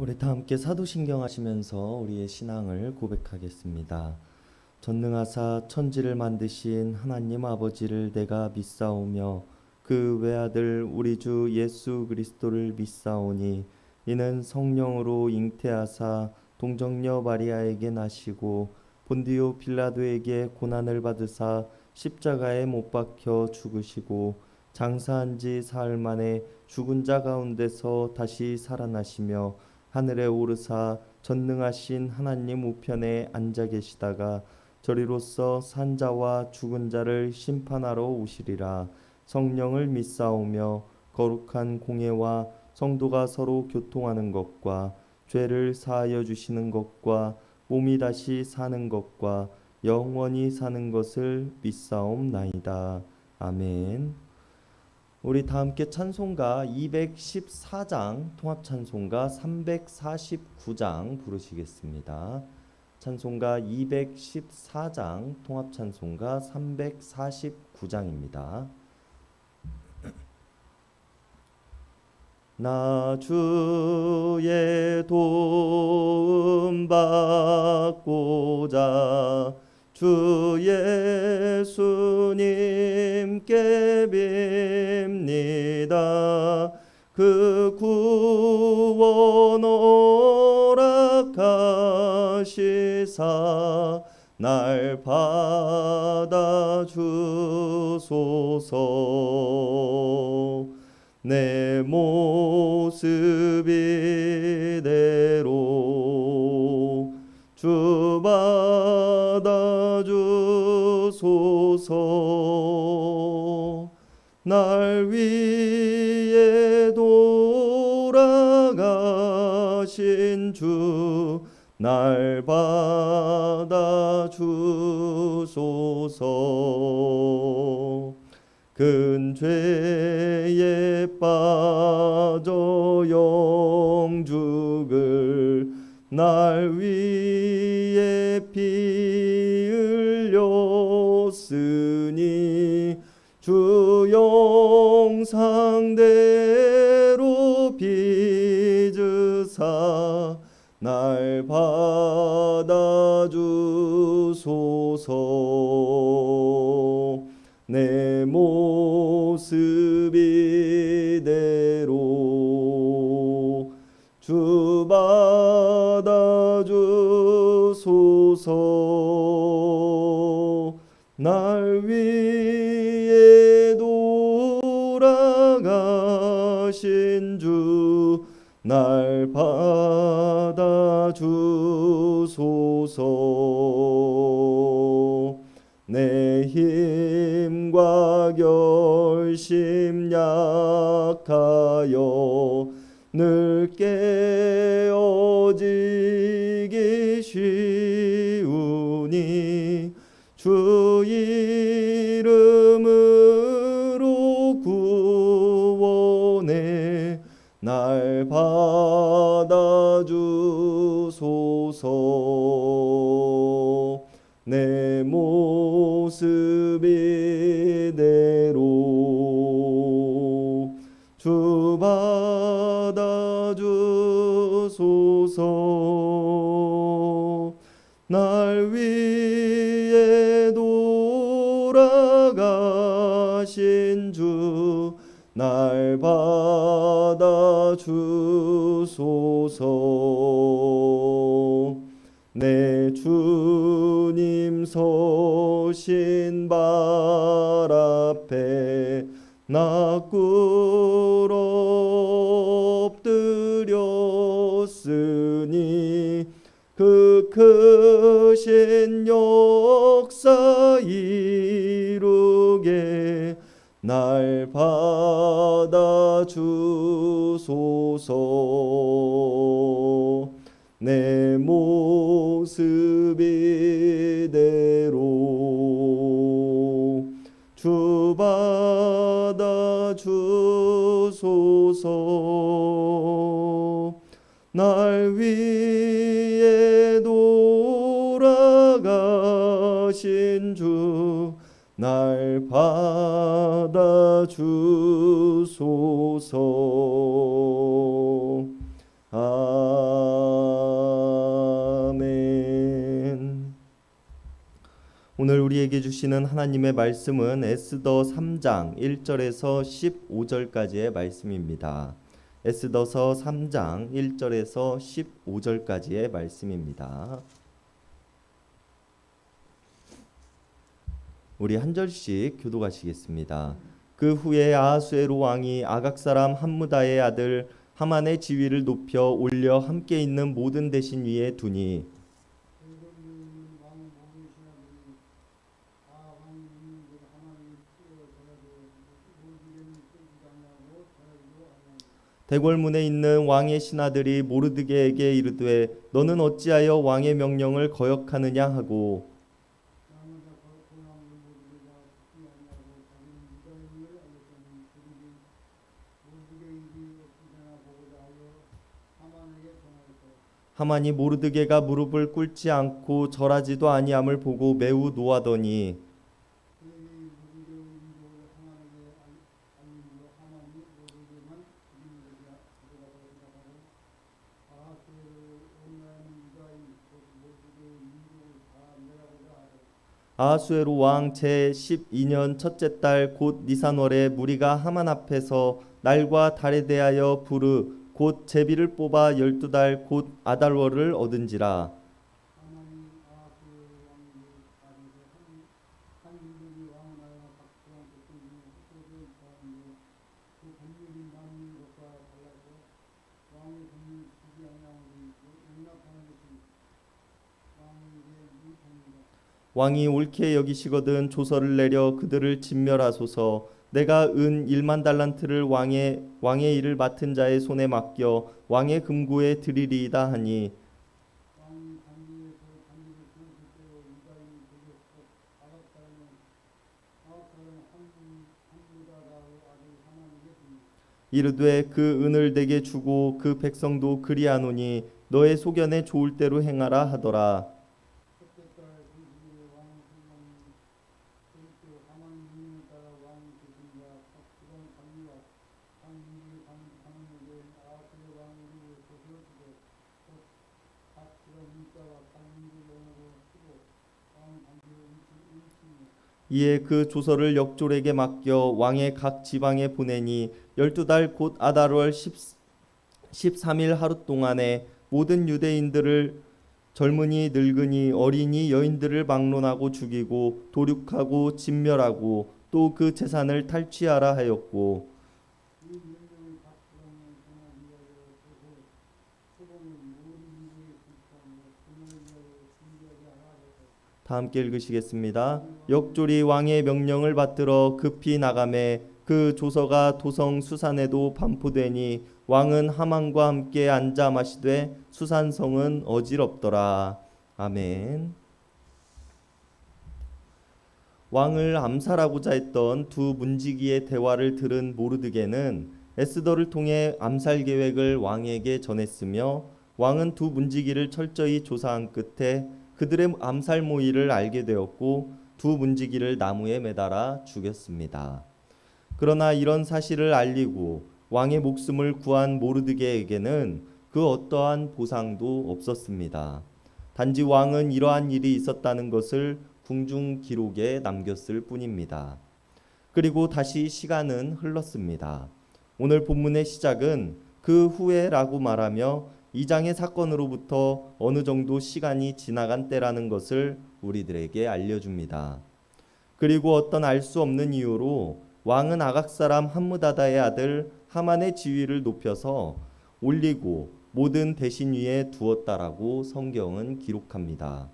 우리 다 함께 사도신경 하시면서 우리의 신앙을 고백하겠습니다. 전능하사 천지를 만드신 하나님 아버지를 내가 믿사오며 그 외아들 우리 주 예수 그리스도를 믿사오니 이는 성령으로 잉태하사 동정녀 마리아에게 나시고 본디오 빌라도에게 고난을 받으사 십자가에 못 박혀 죽으시고 장사한 지 사흘 만에 죽은 자 가운데서 다시 살아나시며 하늘에 오르사 전능하신 하나님 우편에 앉아 계시다가 저리로서 산자와 죽은 자를 심판하러 오시리라. 성령을 믿사오며 거룩한 공예와 성도가 서로 교통하는 것과 죄를 사하여 주시는 것과 몸이 다시 사는 것과 영원히 사는 것을 믿사옵나이다. 아멘. 우리 다 함께 찬송가 214장 통합찬송가 349장 부르시겠습니다. 찬송가 214장 통합찬송가 349장입니다. 나 주의 도움 받고자 주 예수님께 빕니다. 그 구원 허락하시사 날 받아주소서. 내 모습 이대로 주 받아주소서. 날 위해 돌아가신 주 날 받아주소서. 큰 죄에 빠져 영죽을 날 위해 피 흘렸으니 주 영상대로 빚으사 날 받아주소서. 내 모습 이대로 주 받아주소서. 날 위해 돌아가신 주 날 받아주소서. 내 힘과 결심 약하여 늘 깨어지기 쉬우니 주 이름으로 구원해 날 받아주소서. 내 모습 이대로 주 받아주소서. 날 위해 돌아가신 주 날 받아주소서. 내 주님 서신 발 앞에 나 꿇어 엎드렸으니 그 크신 역사 이루게 날 받아주소서. 내 모습 이대로 주 받아주소서. 날 위해 돌아가신 주 날 받아주소서. 아멘. 우리에게 주시는 하나님의 말씀은 에스더 3장 1절에서 15절까지의 말씀입니다. 에스더서 3장 1절에서 15절까지의 말씀입니다. 우리 한 절씩 교독하시겠습니다. 그 후에 아하수에로 왕이 아각 사람 함무다의 아들 하만의 지위를 높여 올려 함께 있는 모든 대신 위에 두니 대궐문에 있는 왕의 신하들이 모르드게에게 이르되 너는 어찌하여 왕의 명령을 거역하느냐 하고 하만이 모르드게가 무릎을 꿇지 않고 절하지도 아니함을 보고 매우 노하더니 아하수에로 왕 제12년 첫째 달 곧 니산월에 무리가 하만 앞에서 날과 달에 대하여 부르 곧 제비를 뽑아 12달 곧 아달월을 얻은지라. 왕이 옳게 여기시거든 조서를 내려 그들을 진멸하소서. 내가 은 1만 달란트를 왕의 일을 맡은 자의 손에 맡겨 왕의 금고에 드리리이다 하니 이르되 그 은을 내게 주고 그 백성도 그리하노니 너의 소견에 좋을 대로 행하라 하더라. 이에 그 조서를 역졸에게 맡겨 왕의 각 지방에 보내니 12달 곧 아달월 13일 하루 동안에 모든 유대인들을 젊은이 늙은이 어린이 여인들을 막론하고 죽이고 도륙하고 진멸하고 또 그 재산을 탈취하라 하였고 다 함께 읽으시겠습니다. 역졸이 왕의 명령을 받들어 급히 나가매 그 조서가 도성 수산에도 반포되니 왕은 하만과 함께 앉아 마시되 수산성은 어지럽더라. 아멘. 왕을 암살하고자 했던 두 문지기의 대화를 들은 모르드게는 에스더를 통해 암살 계획을 왕에게 전했으며 왕은 두 문지기를 철저히 조사한 끝에 그들의 암살 모의를 알게 되었고 두 문지기를 나무에 매달아 죽였습니다. 그러나 이런 사실을 알리고 왕의 목숨을 구한 모르드게에게는 그 어떠한 보상도 없었습니다. 단지 왕은 이러한 일이 있었다는 것을 궁중 기록에 남겼을 뿐입니다. 그리고 다시 시간은 흘렀습니다. 오늘 본문의 시작은 그 후에라고 말하며 이 장의 사건으로부터 어느 정도 시간이 지나간 때라는 것을 우리들에게 알려줍니다. 그리고 어떤 알 수 없는 이유로 왕은 아각 사람 함무다다의 아들 하만의 지위를 높여서 올리고 모든 대신 위에 두었다라고 성경은 기록합니다.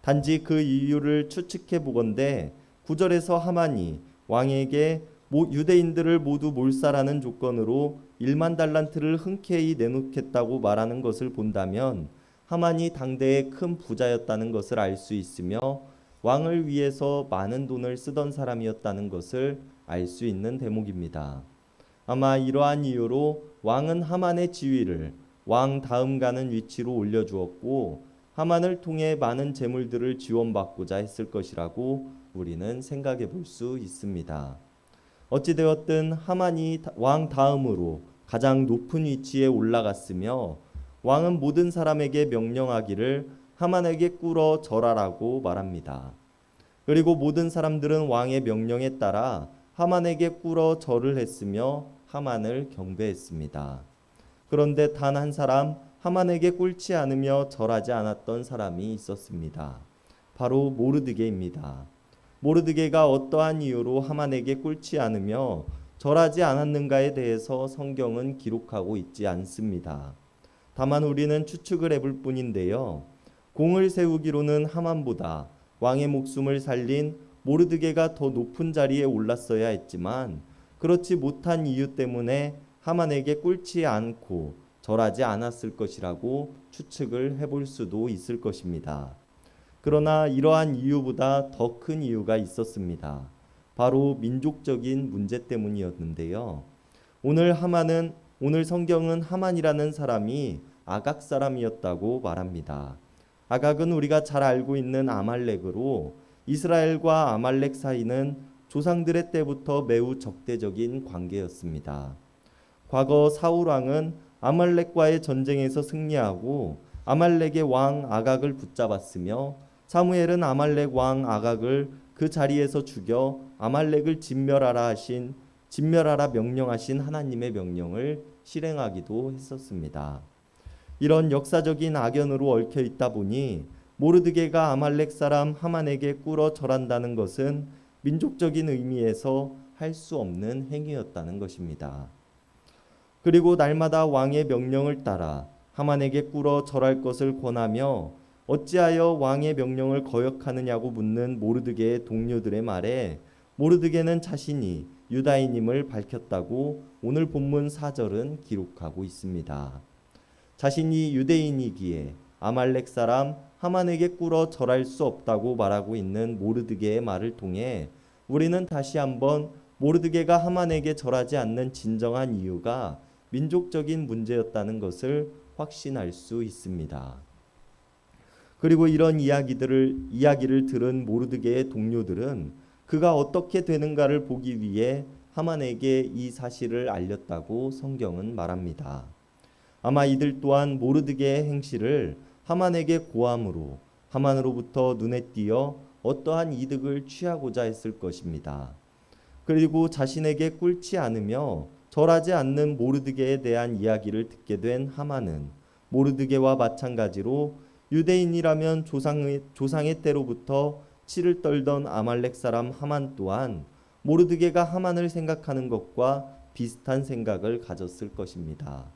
단지 그 이유를 추측해 보건대 9절에서 하만이 왕에게 유대인들을 모두 몰살하는 조건으로 1만 달란트를 흔쾌히 내놓겠다고 말하는 것을 본다면 하만이 당대의 큰 부자였다는 것을 알 수 있으며 왕을 위해서 많은 돈을 쓰던 사람이었다는 것을 알 수 있는 대목입니다. 아마 이러한 이유로 왕은 하만의 지위를 왕 다음 가는 위치로 올려주었고 하만을 통해 많은 재물들을 지원받고자 했을 것이라고 우리는 생각해 볼 수 있습니다. 어찌되었든 하만이 왕 다음으로 가장 높은 위치에 올라갔으며 왕은 모든 사람에게 명령하기를 하만에게 꿇어 절하라고 말합니다. 그리고 모든 사람들은 왕의 명령에 따라 하만에게 꿇어 절을 했으며 하만을 경배했습니다. 그런데 단 한 사람 하만에게 꿇지 않으며 절하지 않았던 사람이 있었습니다. 바로 모르드게입니다. 모르드게가 어떠한 이유로 하만에게 꿇지 않으며 절하지 않았는가에 대해서 성경은 기록하고 있지 않습니다. 다만 우리는 추측을 해볼 뿐인데요. 공을 세우기로는 하만보다 왕의 목숨을 살린 모르드게가 더 높은 자리에 올랐어야 했지만 그렇지 못한 이유 때문에 하만에게 꿇지 않고 절하지 않았을 것이라고 추측을 해볼 수도 있을 것입니다. 그러나 이러한 이유보다 더 큰 이유가 있었습니다. 바로 민족적인 문제 때문이었는데요. 오늘 성경은 하만이라는 사람이 아각 사람이었다고 말합니다. 아각은 우리가 잘 알고 있는 아말렉으로 이스라엘과 아말렉 사이는 조상들의 때부터 매우 적대적인 관계였습니다. 과거 사울 왕은 아말렉과의 전쟁에서 승리하고 아말렉의 왕 아각을 붙잡았으며 사무엘은 아말렉 왕 아각을 그 자리에서 죽여 아말렉을 진멸하라 명령하신 하나님의 명령을 실행하기도 했었습니다. 이런 역사적인 악연으로 얽혀 있다 보니 모르드게가 아말렉 사람 하만에게 꿇어 절한다는 것은 민족적인 의미에서 할 수 없는 행위였다는 것입니다. 그리고 날마다 왕의 명령을 따라 하만에게 꿇어 절할 것을 권하며 어찌하여 왕의 명령을 거역하느냐고 묻는 모르드게의 동료들의 말에 모르드게는 자신이 유다인임을 밝혔다고 오늘 본문 4절은 기록하고 있습니다. 자신이 유대인이기에 아말렉 사람 하만에게 꿇어 절할 수 없다고 말하고 있는 모르드게의 말을 통해 우리는 다시 한번 모르드게가 하만에게 절하지 않는 진정한 이유가 민족적인 문제였다는 것을 확신할 수 있습니다. 그리고 이런 이야기를 들은 모르드게의 동료들은 그가 어떻게 되는가를 보기 위해 하만에게 이 사실을 알렸다고 성경은 말합니다. 아마 이들 또한 모르드게의 행실을 하만에게 고함으로 하만으로부터 눈에 띄어 어떠한 이득을 취하고자 했을 것입니다. 그리고 자신에게 꿇지 않으며 절하지 않는 모르드게에 대한 이야기를 듣게 된 하만은 모르드게와 마찬가지로 유대인이라면 조상의 때로부터 치를 떨던 아말렉 사람 하만 또한 모르드게가 하만을 생각하는 것과 비슷한 생각을 가졌을 것입니다.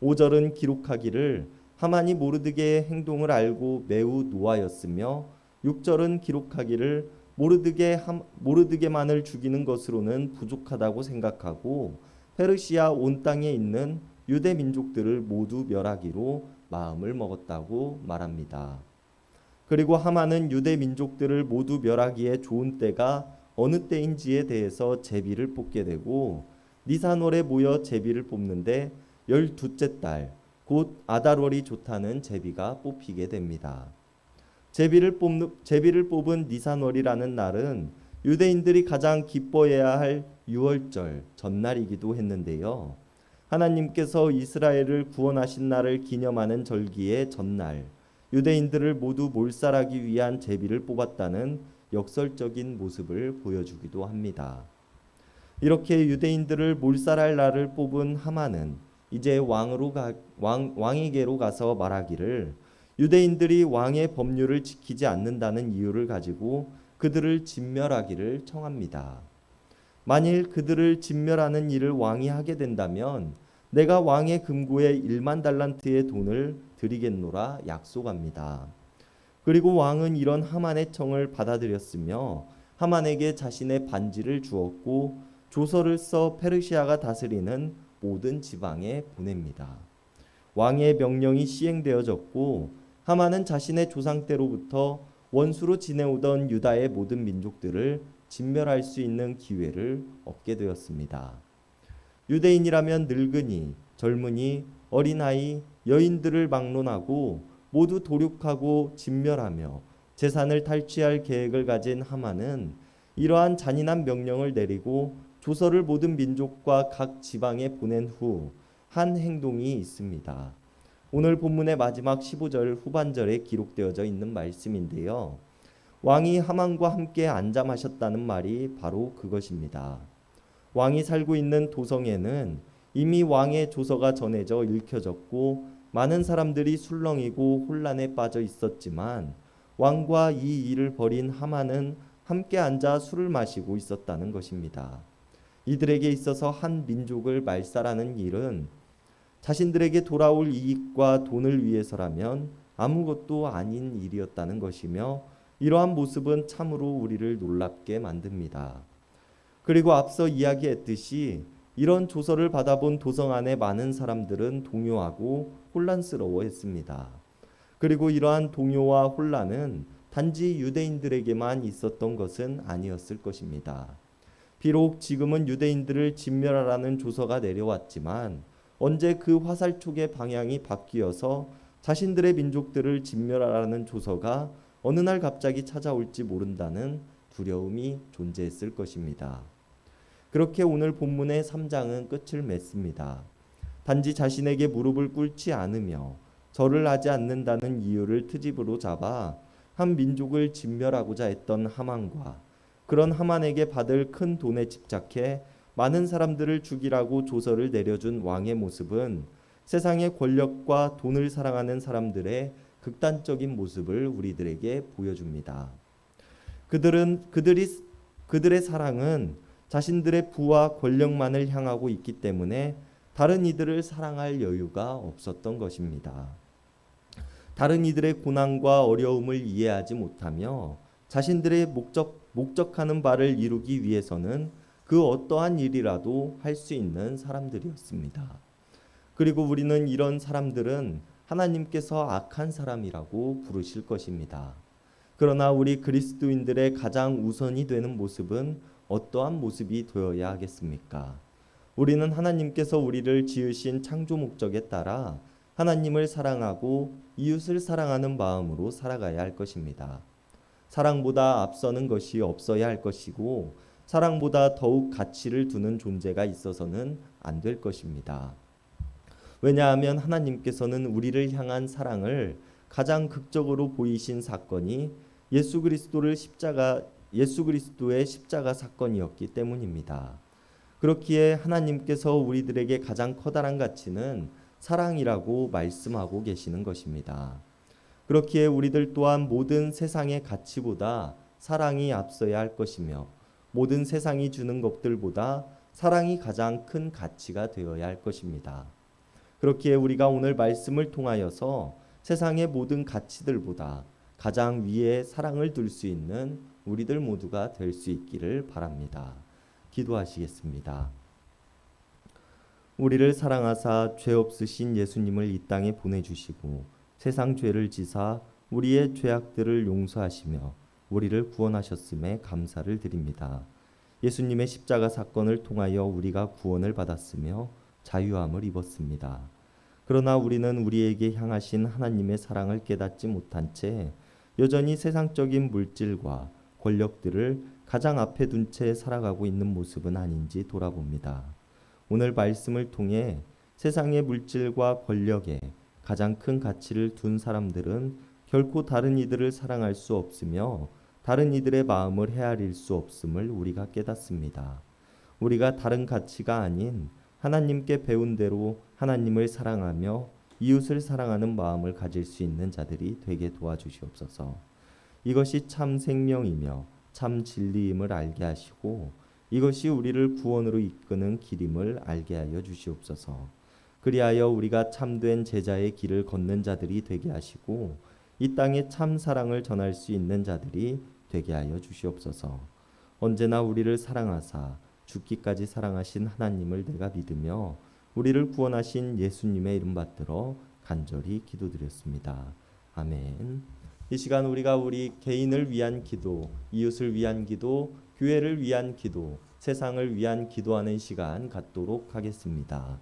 5절은 기록하기를 하만이 모르드게의 행동을 알고 매우 노하였으며 6절은 기록하기를 모르드게만을 죽이는 것으로는 부족하다고 생각하고 페르시아 온 땅에 있는 유대 민족들을 모두 멸하기로 마음을 먹었다고 말합니다. 그리고 하만은 유대 민족들을 모두 멸하기에 좋은 때가 어느 때인지에 대해서 제비를 뽑게 되고 니산월에 모여 제비를 뽑는데 12째 달 곧 아달월이 좋다는 제비가 뽑히게 됩니다. 제비를 뽑은 니산월이라는 날은 유대인들이 가장 기뻐해야 할 유월절 전날이기도 했는데요. 하나님께서 이스라엘을 구원하신 날을 기념하는 절기의 전날 유대인들을 모두 몰살하기 위한 제비를 뽑았다는 역설적인 모습을 보여주기도 합니다. 이렇게 유대인들을 몰살할 날을 뽑은 하만은 이제 왕에게로 가서 말하기를 유대인들이 왕의 법률을 지키지 않는다는 이유를 가지고 그들을 진멸하기를 청합니다. 만일 그들을 진멸하는 일을 왕이 하게 된다면 내가 왕의 금고에 1만 달란트의 돈을 드리겠노라 약속합니다. 그리고 왕은 이런 하만의 청을 받아들였으며 하만에게 자신의 반지를 주었고 조서를 써 페르시아가 다스리는 모든 지방에 보냅니다. 왕의 명령이 시행되어졌고 하만은 자신의 조상 때로부터 원수로 지내오던 유다의 모든 민족들을 진멸할 수 있는 기회를 얻게 되었습니다. 유대인이라면 늙은이, 젊은이, 어린아이, 여인들을 막론하고 모두 도륙하고 진멸하며 재산을 탈취할 계획을 가진 하만은 이러한 잔인한 명령을 내리고 조서를 모든 민족과 각 지방에 보낸 후 한 행동이 있습니다. 오늘 본문의 마지막 15절 후반절에 기록되어져 있는 말씀인데요. 왕이 하만과 함께 앉아 마셨다는 말이 바로 그것입니다. 왕이 살고 있는 도성에는 이미 왕의 조서가 전해져 읽혀졌고 많은 사람들이 술렁이고 혼란에 빠져 있었지만 왕과 이 일을 벌인 하만은 함께 앉아 술을 마시고 있었다는 것입니다. 이들에게 있어서 한 민족을 말살하는 일은 자신들에게 돌아올 이익과 돈을 위해서라면 아무것도 아닌 일이었다는 것이며 이러한 모습은 참으로 우리를 놀랍게 만듭니다. 그리고 앞서 이야기했듯이 이런 조서를 받아본 도성 안의 많은 사람들은 동요하고 혼란스러워했습니다. 그리고 이러한 동요와 혼란은 단지 유대인들에게만 있었던 것은 아니었을 것입니다. 비록 지금은 유대인들을 진멸하라는 조서가 내려왔지만 언제 그 화살촉의 방향이 바뀌어서 자신들의 민족들을 진멸하라는 조서가 어느 날 갑자기 찾아올지 모른다는 두려움이 존재했을 것입니다. 그렇게 오늘 본문의 3장은 끝을 맺습니다. 단지 자신에게 무릎을 꿇지 않으며 절을 하지 않는다는 이유를 트집으로 잡아 한 민족을 진멸하고자 했던 하만과 그런 하만에게 받을 큰 돈에 집착해 많은 사람들을 죽이라고 조서를 내려준 왕의 모습은 세상의 권력과 돈을 사랑하는 사람들의 극단적인 모습을 우리들에게 보여줍니다. 그들의 사랑은 자신들의 부와 권력만을 향하고 있기 때문에 다른 이들을 사랑할 여유가 없었던 것입니다. 다른 이들의 고난과 어려움을 이해하지 못하며 자신들의 목적하는 바를 이루기 위해서는 그 어떠한 일이라도 할 수 있는 사람들이었습니다. 그리고 우리는 이런 사람들은 하나님께서 악한 사람이라고 부르실 것입니다. 그러나 우리 그리스도인들의 가장 우선이 되는 모습은 어떠한 모습이 되어야 하겠습니까? 우리는 하나님께서 우리를 지으신 창조 목적에 따라 하나님을 사랑하고 이웃을 사랑하는 마음으로 살아가야 할 것입니다. 사랑보다 앞서는 것이 없어야 할 것이고 사랑보다 더욱 가치를 두는 존재가 있어서는 안 될 것입니다. 왜냐하면 하나님께서는 우리를 향한 사랑을 가장 극적으로 보이신 사건이 예수 그리스도의 십자가 사건이었기 때문입니다. 그렇기에 하나님께서 우리들에게 가장 커다란 가치는 사랑이라고 말씀하고 계시는 것입니다. 그렇기에 우리들 또한 모든 세상의 가치보다 사랑이 앞서야 할 것이며 모든 세상이 주는 것들보다 사랑이 가장 큰 가치가 되어야 할 것입니다. 그렇기에 우리가 오늘 말씀을 통하여서 세상의 모든 가치들보다 가장 위에 사랑을 둘 수 있는 우리들 모두가 될 수 있기를 바랍니다. 기도하시겠습니다. 우리를 사랑하사 죄 없으신 예수님을 이 땅에 보내주시고 세상 죄를 지사 우리의 죄악들을 용서하시며 우리를 구원하셨음에 감사를 드립니다. 예수님의 십자가 사건을 통하여 우리가 구원을 받았으며 자유함을 입었습니다. 그러나 우리는 우리에게 향하신 하나님의 사랑을 깨닫지 못한 채 여전히 세상적인 물질과 권력들을 가장 앞에 둔 채 살아가고 있는 모습은 아닌지 돌아봅니다. 오늘 말씀을 통해 세상의 물질과 권력에 가장 큰 가치를 둔 사람들은 결코 다른 이들을 사랑할 수 없으며 다른 이들의 마음을 헤아릴 수 없음을 우리가 깨닫습니다. 우리가 다른 가치가 아닌 하나님께 배운 대로 하나님을 사랑하며 이웃을 사랑하는 마음을 가질 수 있는 자들이 되게 도와주시옵소서. 이것이 참 생명이며 참 진리임을 알게 하시고 이것이 우리를 구원으로 이끄는 길임을 알게 하여 주시옵소서. 그리하여 우리가 참된 제자의 길을 걷는 자들이 되게 하시고 이 땅에 참 사랑을 전할 수 있는 자들이 되게 하여 주시옵소서. 언제나 우리를 사랑하사 죽기까지 사랑하신 하나님을 내가 믿으며 우리를 구원하신 예수님의 이름 받들어 간절히 기도드렸습니다. 아멘. 이 시간 우리가 우리 개인을 위한 기도, 이웃을 위한 기도, 교회를 위한 기도, 세상을 위한 기도하는 시간 갖도록 하겠습니다.